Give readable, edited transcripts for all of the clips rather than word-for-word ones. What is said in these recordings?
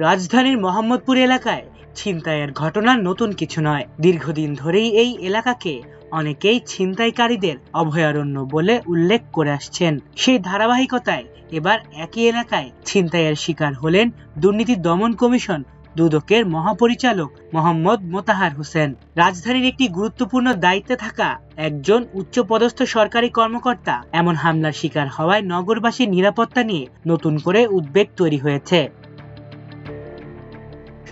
রাজধানীর মোহাম্মদপুর এলাকায় ছিনতাইয়ের ঘটনা নতুন কিছু নয়। দীর্ঘদিন ধরেই এই এলাকাকে অনেকেই ছিনতাইকারীদের অভয়ারণ্য বলে উল্লেখ করে আসছেন। সেই ধারাবাহিকতায় এবার একই এলাকায় ছিনতাইয়ের শিকার হলেন দুর্নীতি দমন কমিশন দুদকের মহাপরিচালক মোহাম্মদ মোতাহার হোসেন। রাজধানীর একটি গুরুত্বপূর্ণ দায়িত্বে থাকা একজন উচ্চপদস্থ সরকারি কর্মকর্তা এমন হামলার শিকার হওয়ায় নগরবাসীর নিরাপত্তা নিয়ে নতুন করে উদ্বেগ তৈরি হয়েছে।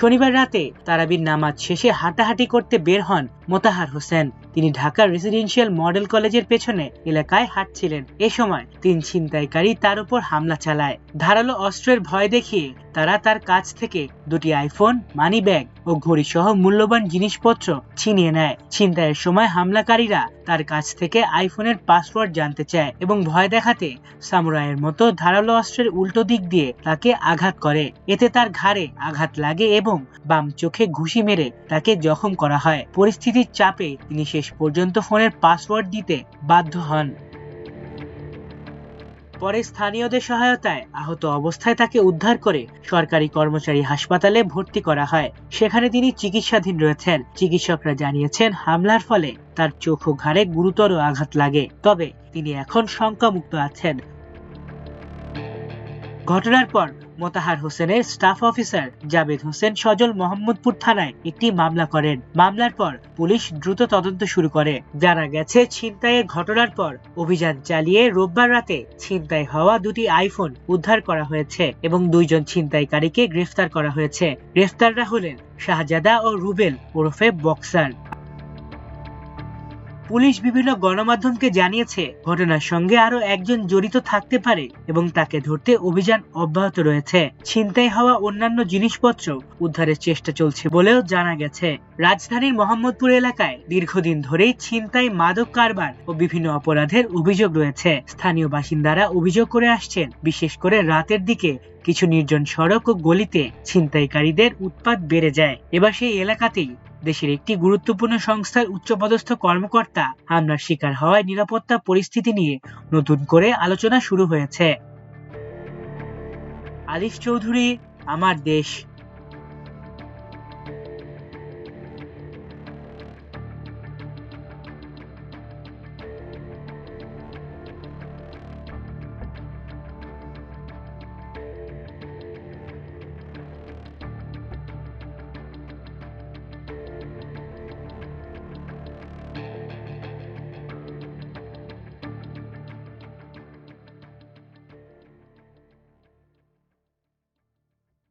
শনিবার রাতে তারাবির নামাজ শেষে হাঁটাহাঁটি করতে বের হন মোতাহার হোসেন। তিনি ঢাকার রেসিডেন্সিয়াল মডেল কলেজের পেছনে এলাকায় হাঁটছিলেন। এ সময় ৩ ছিনতাইকারী তার উপর হামলা চালায়। ধারালো অস্ত্রের ভয় দেখিয়ে তারা তার কাছ থেকে 2টি আইফোন, মানি ব্যাগ ও ঘড়ি সহ মূল্যবান জিনিসপত্র ছিনিয়ে নেয়। ছিনতাইয়ের সময় হামলাকারীরা তার কাছ থেকে আইফোনের পাসওয়ার্ড জানতে চায় এবং ভয় দেখাতে সামুরাইয়ের মতো ধারালো অস্ত্রের উল্টো দিক দিয়ে তাকে আঘাত করে। এতে তার ঘাড়ে আঘাত লাগে এবং বাম চোখে ঘুষি মেরে তাকে জখম করা হয়। পরিস্থিতির চাপে তিনি শেষ পর্যন্ত ফোনের পাসওয়ার্ড দিতে বাধ্য হন। পরে স্থানীয়দের সহায়তায় আহত অবস্থায় তাকে উদ্ধার করে সরকারি কর্মচারী হাসপাতালে ভর্তি করা হয়। সেখানে তিনি চিকিৎসাধীন রয়েছেন। চিকিৎসকরা জানিয়েছেন হামলার ফলে তার চোখ ও ঘাড়ে গুরুতর আঘাত লাগে, তবে তিনি এখন শঙ্কামুক্ত আছেন। ঘটনার পর মোতাহার হোসেনের স্টাফ অফিসার জাবেদ হোসেন সজল মোহাম্মদপুর থানায় একটি মামলা করেন। মামলার পর পুলিশ দ্রুত তদন্ত শুরু করে। জানা গেছে, ছিনতাইয়ের ঘটনার পর অভিযান চালিয়ে রোববার রাতে ছিনতাই হওয়া 2টি আইফোন উদ্ধার করা হয়েছে এবং 2 জন ছিনতাইকারীকে গ্রেফতার করা হয়েছে। গ্রেফতাররা হলেন শাহজাদা ও রুবেল ওরফে বক্সার। পুলিশ বিভিন্ন গণমাধ্যমকে জানিয়েছে ঘটনার সঙ্গে আরো একজন জড়িত থাকতে পারে এবং তাকে ধরতে অভিযান অব্যাহত রয়েছে। ছিনতাই হওয়া অন্যান্য জিনিসপত্র উদ্ধারের চেষ্টা চলছে বলেও জানা গেছে। রাজধানীর মোহাম্মদপুর এলাকায় দীর্ঘদিন ধরেই ছিনতাই, মাদক কারবার ও বিভিন্ন অপরাধের অভিযোগ রয়েছে। স্থানীয় বাসিন্দারা অভিযোগ করে আসছেন, বিশেষ করে রাতের দিকে কিছু নির্জন সড়ক ও গলিতে ছিনতাইকারীদের উৎপাত বেড়ে যায়। এবার সেই এলাকাতেই দেশের একটি গুরুত্বপূর্ণ সংস্থার উচ্চপদস্থ কর্মকর্তা হামলার শিকার হওয়ায় নিরাপত্তা পরিস্থিতি নিয়ে নতুন করে আলোচনা শুরু হয়েছে। আলিফ চৌধুরী, আমার দেশ।